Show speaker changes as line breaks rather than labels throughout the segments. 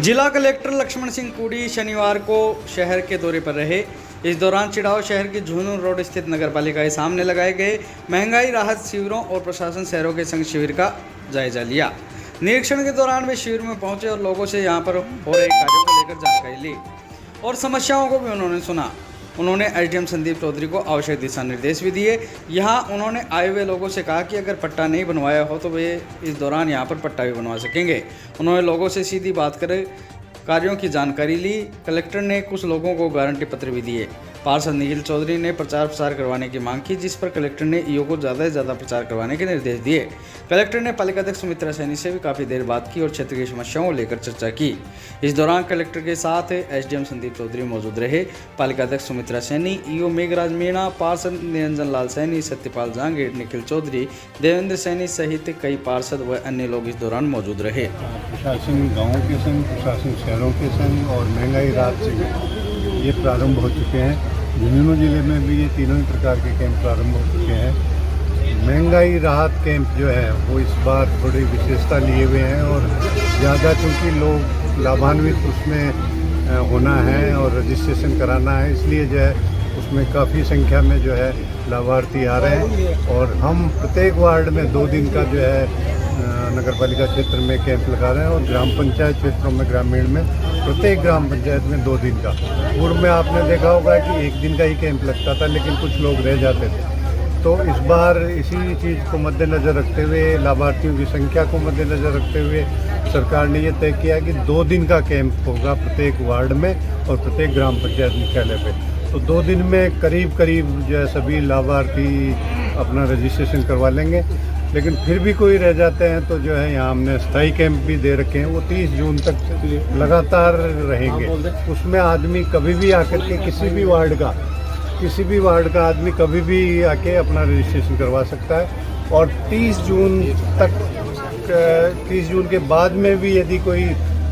जिला कलेक्टर लक्ष्मण सिंह कुड़ी शनिवार को शहर के दौरे पर रहे। इस दौरान चिड़ाव शहर की झुनून रोड स्थित नगरपालिका के सामने लगाए गए महंगाई राहत शिविरों और प्रशासन शहरों के संग शिविर का जायजा लिया। निरीक्षण के दौरान वे शिविर में पहुंचे और लोगों से यहां पर हो रहे कार्यों को लेकर जानकारी ली और समस्याओं को भी उन्होंने सुना। उन्होंने एसडीएम संदीप चौधरी को आवश्यक दिशा निर्देश भी दिए। यहाँ उन्होंने आए हुए लोगों से कहा कि अगर पट्टा नहीं बनवाया हो तो वे इस दौरान यहाँ पर पट्टा भी बनवा सकेंगे। उन्होंने लोगों से सीधी बात कर कार्यों की जानकारी ली। कलेक्टर ने कुछ लोगों को गारंटी पत्र भी दिए। पार्षद निखिल चौधरी ने प्रचार प्रसार करवाने की मांग की, जिस पर कलेक्टर ने ईओ को ज़्यादा से ज़्यादा प्रचार करवाने के निर्देश दिए। कलेक्टर ने पालिका अध्यक्ष सुमित्रा सैनी से भी काफ़ी देर बात की और क्षेत्र की समस्याओं को लेकर चर्चा की। इस दौरान कलेक्टर के साथ एसडीएम संदीप चौधरी मौजूद रहे। पालिका अध्यक्ष सुमित्रा सैनी, ईओ मेघराज मीणा, पार्षद निरंजन लाल सैनी, सत्यपाल जहांगीर, निखिल चौधरी, देवेंद्र सैनी सहित कई पार्षद व अन्य लोग इस दौरान मौजूद रहे।
प्रशासन गाँव के संग, प्रशासन शहरों के संग और महंगाई राहत से ये प्रारंभ हो चुके हैं। झुंझुनू जिले में भी ये तीनों ही प्रकार के कैंप प्रारंभ हो चुके हैं। महंगाई राहत कैंप जो है वो इस बार थोड़ी विशेषता लिए हुए हैं और ज़्यादा चूँकि लोग लाभान्वित उसमें होना है और रजिस्ट्रेशन कराना है, इसलिए जो है उसमें काफ़ी संख्या में जो है लाभार्थी आ रहे हैं। और हम प्रत्येक वार्ड में 2 दिन का जो है नगरपालिका क्षेत्र में कैंप लगा रहे हैं और ग्राम पंचायत क्षेत्रों में, ग्रामीण में प्रत्येक ग्राम पंचायत में 2 दिन का। पूर्व में आपने देखा होगा कि 1 दिन का ही कैंप लगता था, लेकिन कुछ लोग रह जाते थे। तो इस बार इसी चीज़ को मद्देनज़र रखते हुए, लाभार्थियों की संख्या को मद्देनज़र रखते हुए सरकार ने ये तय किया कि 2 दिन का कैंप होगा प्रत्येक वार्ड में और प्रत्येक ग्राम पंचायत मुख्यालय पे। तो 2 दिन में करीब जो है सभी लाभार्थी अपना रजिस्ट्रेशन करवा लेंगे। लेकिन फिर भी कोई रह जाते हैं तो जो है यहाँ हमने स्थायी कैंप भी दे रखे हैं, वो 30 जून तक लगातार रहेंगे। उसमें आदमी कभी भी आकर के किसी भी वार्ड का आदमी कभी भी आके अपना रजिस्ट्रेशन करवा सकता है। और 30 जून तक 30 जून के बाद में भी यदि कोई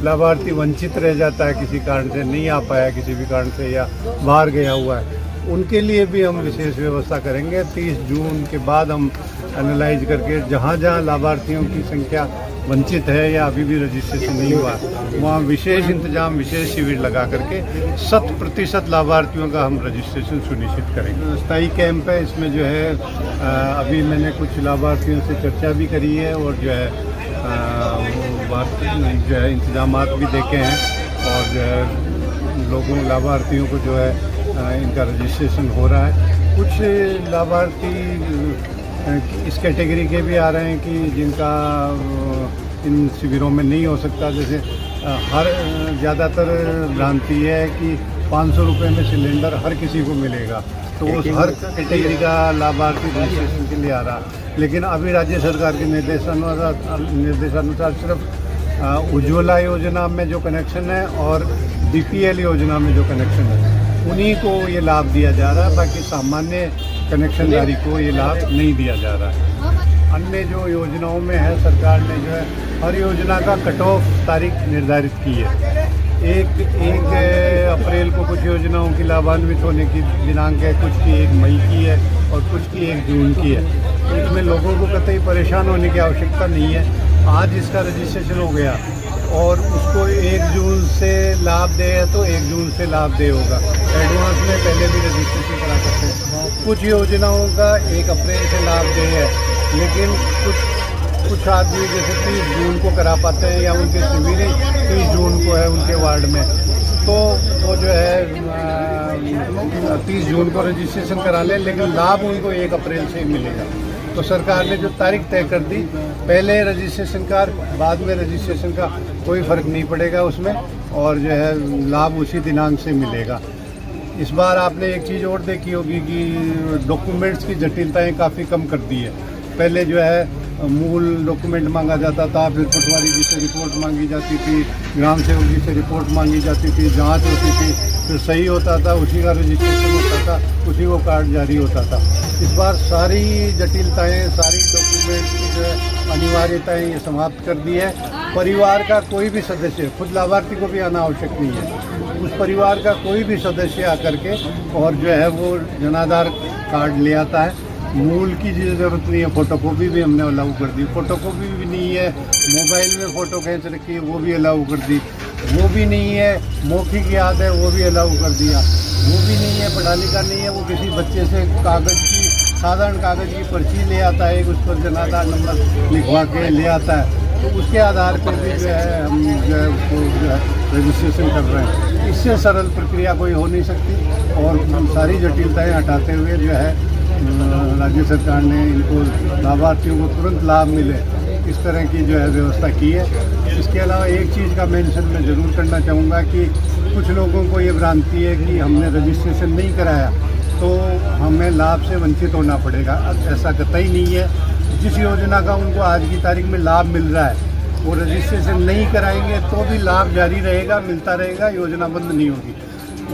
लाभार्थी वंचित रह जाता है, किसी कारण से नहीं आ पाया, किसी भी कारण से या बाहर गया हुआ है, उनके लिए भी हम विशेष व्यवस्था करेंगे। 30 जून के बाद हम एनालाइज करके जहाँ लाभार्थियों की संख्या वंचित है या अभी भी रजिस्ट्रेशन नहीं हुआ, वहाँ विशेष इंतजाम, विशेष शिविर लगा करके 100% लाभार्थियों का हम रजिस्ट्रेशन सुनिश्चित करेंगे। स्थायी कैंप है, इसमें जो है अभी मैंने कुछ लाभार्थियों से चर्चा भी करी है और जो है इंतजामात भी देखे हैं और जो है लोगों लाभार्थियों को जो है इनका रजिस्ट्रेशन हो रहा है। कुछ लाभार्थी इस कैटेगरी के भी आ रहे हैं कि जिनका इन शिविरों में नहीं हो सकता। जैसे ज़्यादातर भ्रांति है कि 500 रुपये में सिलेंडर हर किसी को मिलेगा, तो उस हर कैटेगरी का लाभार्थी रजिस्ट्रेशन के लिए आ रहा। लेकिन अभी राज्य सरकार के निर्देशानुसार सिर्फ उज्ज्वला योजना में जो कनेक्शन है और बीपीएल योजना में जो कनेक्शन है उन्हीं को ये लाभ दिया जा रहा है, बाकी सामान्य कनेक्शनधारी को ये लाभ नहीं दिया जा रहा है। अन्य जो योजनाओं में है, सरकार ने जो है हर योजना का कट ऑफ तारीख निर्धारित की है। एक अप्रैल को कुछ योजनाओं की लाभान्वित होने की दिनांक है, कुछ की 1 मई की है और कुछ की 1 जून की है। तो इसमें लोगों को कतई परेशान होने की आवश्यकता नहीं है। आज इसका रजिस्ट्रेशन हो गया और उसको 1 जून से लाभ दे तो 1 जून से लाभ दे होगा। एडवांस में पहले भी रजिस्ट्रेशन करा सकते हैं। कुछ योजनाओं का 1 अप्रैल से लाभ दे है, लेकिन कुछ आदमी जैसे 30 जून को करा पाते हैं या उनके शिविर 30 जून को है उनके वार्ड में, तो वो जो है 30 जून को रजिस्ट्रेशन करा लें, लेकिन लाभ उनको 1 अप्रैल से ही मिलेगा। तो सरकार ने जो तारीख तय कर दी, पहले रजिस्ट्रेशन का बाद में रजिस्ट्रेशन का कोई फ़र्क नहीं पड़ेगा उसमें, और जो है लाभ उसी दिनांक से मिलेगा। इस बार आपने एक चीज़ और देखी होगी कि डॉक्यूमेंट्स की जटिलताएं काफ़ी कम कर दी है। पहले जो है मूल डॉक्यूमेंट मांगा जाता था, फिर पटवारी जी से रिपोर्ट मांगी जाती थी, ग्राम सेवक जी से रिपोर्ट मांगी जाती थी, जांच होती थी, फिर सही होता था, उसी का रजिस्ट्रेशन होता था, उसी को कार्ड जारी होता था। इस बार सारी जटिलताएं, सारी डॉक्यूमेंट की जो है अनिवार्यताएं ये समाप्त कर दी है। परिवार का कोई भी सदस्य, खुद लाभार्थी को भी आना आवश्यक नहीं है, उस परिवार का कोई भी सदस्य आकर के और जो है वो जनाधार कार्ड ले आता है। मूल की ज़रूरत नहीं है, फ़ोटोकॉपी भी हमने अलाउ कर दी, फ़ोटोकॉपी भी नहीं है, मोबाइल में फ़ोटो खींच रखी है वो भी अलाउ कर दी। वो भी नहीं है, मौखिक याद है वो भी अलाउ कर दिया, वो भी नहीं है, पढ़ा लिखा नहीं है, वो किसी बच्चे से कागज़ की साधारण कागज़ की पर्ची ले आता है, उस पर जनाधार नंबर लिखवा के ले आता है, तो उसके आधार पर भी जो है हम जो है उसको जो है रजिस्ट्रेशन कर रहे हैं। इससे सरल प्रक्रिया कोई हो नहीं सकती और सारी जटिलताएं हटाते हुए जो है राज्य सरकार ने इनको लाभार्थियों को तुरंत लाभ मिले इस तरह की जो है व्यवस्था की है। इसके अलावा एक चीज़ का मेंशन मैं ज़रूर करना चाहूँगा कि कुछ लोगों को ये भ्रांति है कि हमने रजिस्ट्रेशन नहीं कराया तो हमें लाभ से वंचित होना पड़ेगा। ऐसा कतई नहीं है। जिस योजना का उनको आज की तारीख में लाभ मिल रहा है वो रजिस्ट्रेशन नहीं कराएंगे तो भी लाभ जारी रहेगा, मिलता रहेगा, योजना बंद नहीं होगी।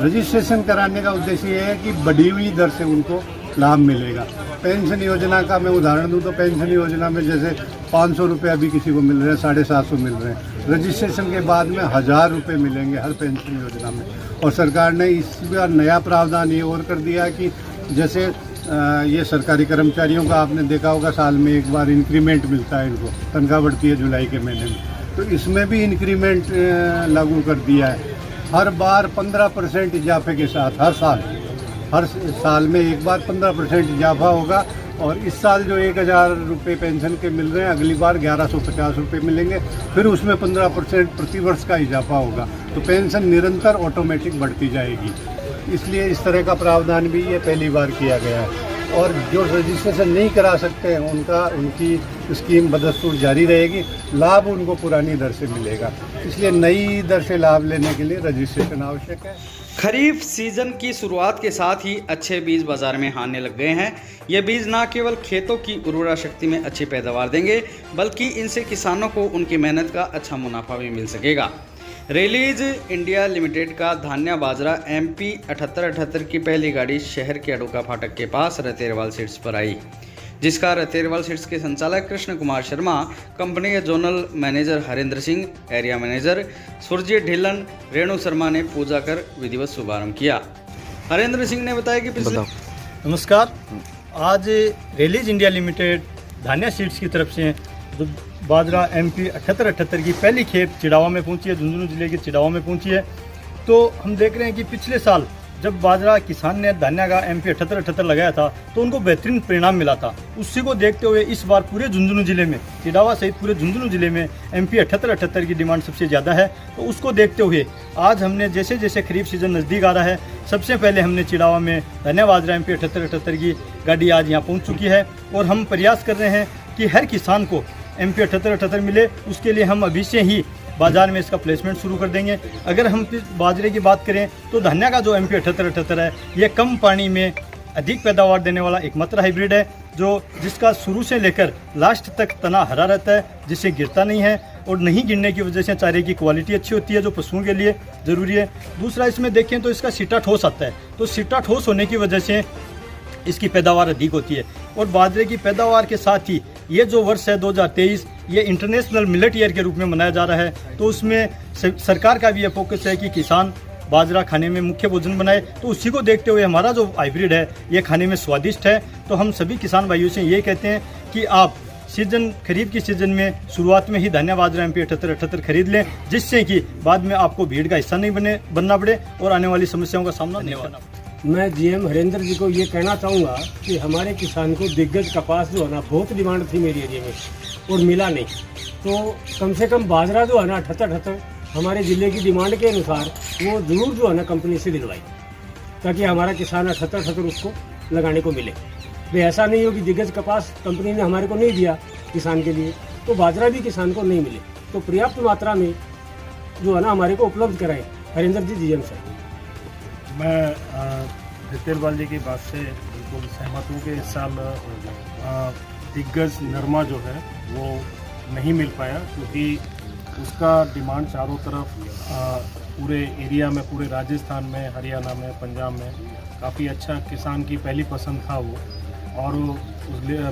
रजिस्ट्रेशन कराने का उद्देश्य ये है कि बढ़ी हुई दर से उनको लाभ मिलेगा। पेंशन योजना का मैं उदाहरण दूं तो पेंशन योजना में जैसे 500 रुपये अभी किसी को मिल रहे हैं, 750 मिल रहे हैं, रजिस्ट्रेशन के बाद में 1000 रुपये मिलेंगे हर पेंशन योजना में। और सरकार ने इस बार नया प्रावधान ये और कर दिया कि जैसे ये सरकारी कर्मचारियों का आपने देखा होगा साल में एक बार इंक्रीमेंट मिलता है, इनको तनख्वाह बढ़ती है जुलाई के महीने में, तो इसमें भी इंक्रीमेंट लागू कर दिया है। हर बार 15% इजाफे के साथ हर साल में एक बार 15% इजाफा होगा। और इस साल जो 1000 रुपये पेंशन के मिल रहे हैं अगली बार 1150 रुपये मिलेंगे, फिर उसमें 15% प्रतिवर्ष का इजाफा होगा, तो पेंशन निरंतर ऑटोमेटिक बढ़ती जाएगी। इसलिए इस तरह का प्रावधान भी ये पहली बार किया गया है। और जो रजिस्ट्रेशन नहीं करा सकते हैं उनकी स्कीम बदस्तूर जारी रहेगी, लाभ उनको पुरानी दर से मिलेगा। इसलिए नई दर से लाभ लेने के लिए रजिस्ट्रेशन आवश्यक है।
खरीफ सीजन की शुरुआत के साथ ही अच्छे बीज बाजार में आने लग गए हैं। ये बीज न केवल खेतों की उर्वरा शक्ति में अच्छी पैदावार देंगे बल्कि इनसे किसानों को उनकी मेहनत का अच्छा मुनाफा भी मिल सकेगा। रिलीज इंडिया लिमिटेड का धान्या बाजरा MP 7878 की पहली गाड़ी शहर के अडोका फाटक के पास रतेरवाल सीड्स पर आई, जिसका रतेरवाल सीड्स के संचालक कृष्ण कुमार शर्मा, कंपनी के zonal manager Harendra Singh, area manager Surjeet Dhillon, Renu Sharma ने पूजा कर विधिवत शुभारंभ किया। हरेंद्र सिंह ने बताया कि
नमस्कार, आज रिलीज इंडिया लिमिटेड धान्या सीड्स की तरफ से जो बाजरा MP 7878 की पहली खेप चिड़ावा में पहुंची है, झुंझुनू जिले के चिड़ावा में पहुंची है। तो हम देख रहे हैं कि पिछले साल जब बाजरा किसान ने धान्या का MP 7878 लगाया था तो उनको बेहतरीन परिणाम मिला था। उसी को देखते हुए इस बार पूरे झुंझुनू जिले में, चिड़ावा सहित पूरे झुंझुनू जिले में MP 7878 की डिमांड सबसे ज़्यादा है। तो उसको देखते हुए आज हमने जैसे जैसे खरीफ सीजन नज़दीक आ रहा है, सबसे पहले हमने चिड़ावा में धान्या बाजरा MP 7878 की गाड़ी आज यहाँ पहुँच चुकी है और हम प्रयास कर रहे हैं कि हर किसान को MP 7878 मिले। उसके लिए हम अभी से ही बाज़ार में इसका प्लेसमेंट शुरू कर देंगे। अगर हम बाजरे की बात करें तो धान्या का जो MP 7878 है ये कम पानी में अधिक पैदावार देने वाला एकमात्र हाइब्रिड है जिसका शुरू से लेकर लास्ट तक तना हरा रहता है, जिससे गिरता नहीं है और नहीं गिरने की वजह से चारे की क्वालिटी अच्छी होती है जो पशुओं के लिए ज़रूरी है। दूसरा इसमें देखें तो इसका सीटा ठोस आता है, तो सीटा ठोस होने की वजह से इसकी पैदावार अधिक होती है। और बाजरे की पैदावार के साथ ही ये जो वर्ष है 2023 ये इंटरनेशनल मिलेट ईयर के रूप में मनाया जा रहा है, तो उसमें सरकार का भी ये फोकस है कि किसान बाजरा खाने में मुख्य भोजन बनाए। तो उसी को देखते हुए हमारा जो हाइब्रिड है ये खाने में स्वादिष्ट है। तो हम सभी किसान भाइयों से ये कहते हैं कि आप खरीफ की सीजन में शुरुआत में ही धान्या बाजरा MP 7878 खरीद लें, जिससे कि बाद में आपको भीड़ का हिस्सा नहीं बनना पड़े और आने वाली समस्याओं का सामना नहीं करना पड़े।
मैं GM हरेंद्र जी को ये कहना चाहूँगा कि हमारे किसान को दिग्गज कपास जो है ना बहुत डिमांड थी मेरे एरिया में और मिला नहीं, तो कम से कम बाजरा जो है ना 7878 हमारे ज़िले की डिमांड के अनुसार वो ज़रूर जो है ना कंपनी से दिलवाई, ताकि हमारा किसान 7878 उसको लगाने को मिले। भाई ऐसा नहीं हो कि दिग्गज कपास कंपनी ने हमारे को नहीं दिया किसान के लिए, तो बाजरा भी किसान को नहीं मिले, तो पर्याप्त मात्रा में जो है ना हमारे को उपलब्ध कराए हरेंद्र जी GM सर।
मैं रतेरवाल जी की बात से बिल्कुल सहमत हूँ कि इस साल दिग्गज नरमा जो है वो नहीं मिल पाया, क्योंकि उसका डिमांड चारों तरफ पूरे एरिया में, पूरे राजस्थान में, हरियाणा में, पंजाब में काफ़ी अच्छा किसान की पहली पसंद था वो। और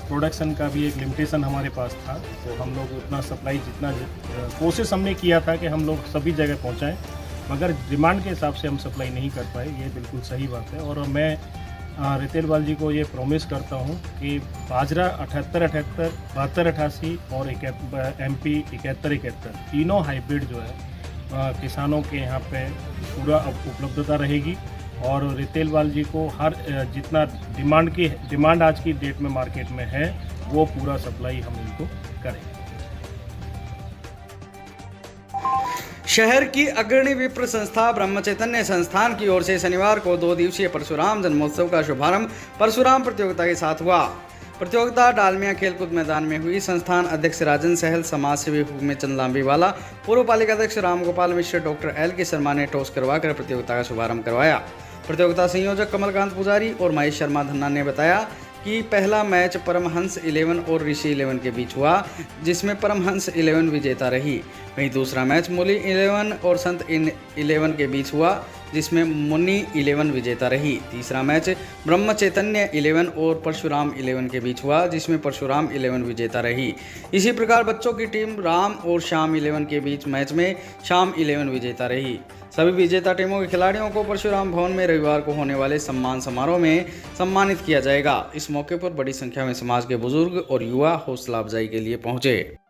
प्रोडक्शन का भी एक लिमिटेशन हमारे पास था, तो हम लोग उतना सप्लाई जितना कोशिश हमने किया था कि हम लोग सभी जगह पहुँचाएँ, मगर डिमांड के हिसाब से हम सप्लाई नहीं कर पाए, ये बिल्कुल सही बात है। और मैं रतेरवाल जी को ये प्रॉमिस करता हूँ कि बाजरा 7878, 7288 और MP 7171 तीनों हाइब्रिड जो है
किसानों के यहाँ पे पूरा उपलब्धता रहेगी और रिटेल वाले जी को हर जितना डिमांड आज की डेट में मार्केट में है वो पूरा सप्लाई हम इनको करेंगे।
शहर की अग्रणी विप्र संस्था ब्रह्म चैतन्य संस्थान की ओर से शनिवार को 2 दिवसीय परशुराम जन्मोत्सव का शुभारंभ परशुराम प्रतियोगिता के साथ हुआ। प्रतियोगिता डालमिया खेलकूद मैदान में हुई। संस्थान अध्यक्ष राजन सहल, समाज सेवी हुक्मेचंद लांबीवाला, पूर्व पालिका अध्यक्ष रामगोपाल मिश्र, डॉक्टर एल के शर्मा ने टॉस करवाकर प्रतियोगिता का शुभारंभ करवाया। प्रतियोगिता संयोजक कमलकांत पुजारी और महेश शर्मा धन्ना ने बताया कि पहला मैच परमहंस 11 और ऋषि 11 के बीच हुआ, जिसमें परमहंस 11 विजेता रही। वहीं दूसरा मैच मुनि 11 और संत 11 के बीच हुआ, जिसमें मुनि 11 विजेता रही। तीसरा मैच ब्रह्म चैतन्य 11 और परशुराम 11 के बीच हुआ, जिसमें परशुराम 11 विजेता रही। इसी प्रकार बच्चों की टीम राम और श्याम 11 के बीच मैच में श्याम 11 विजेता रही। सभी विजेता टीमों के खिलाड़ियों को परशुराम भवन में रविवार को होने वाले सम्मान समारोह में सम्मानित किया जाएगा। इस मौके पर बड़ी संख्या में समाज के बुजुर्ग और युवा हौसला अफजाई के लिए पहुंचे।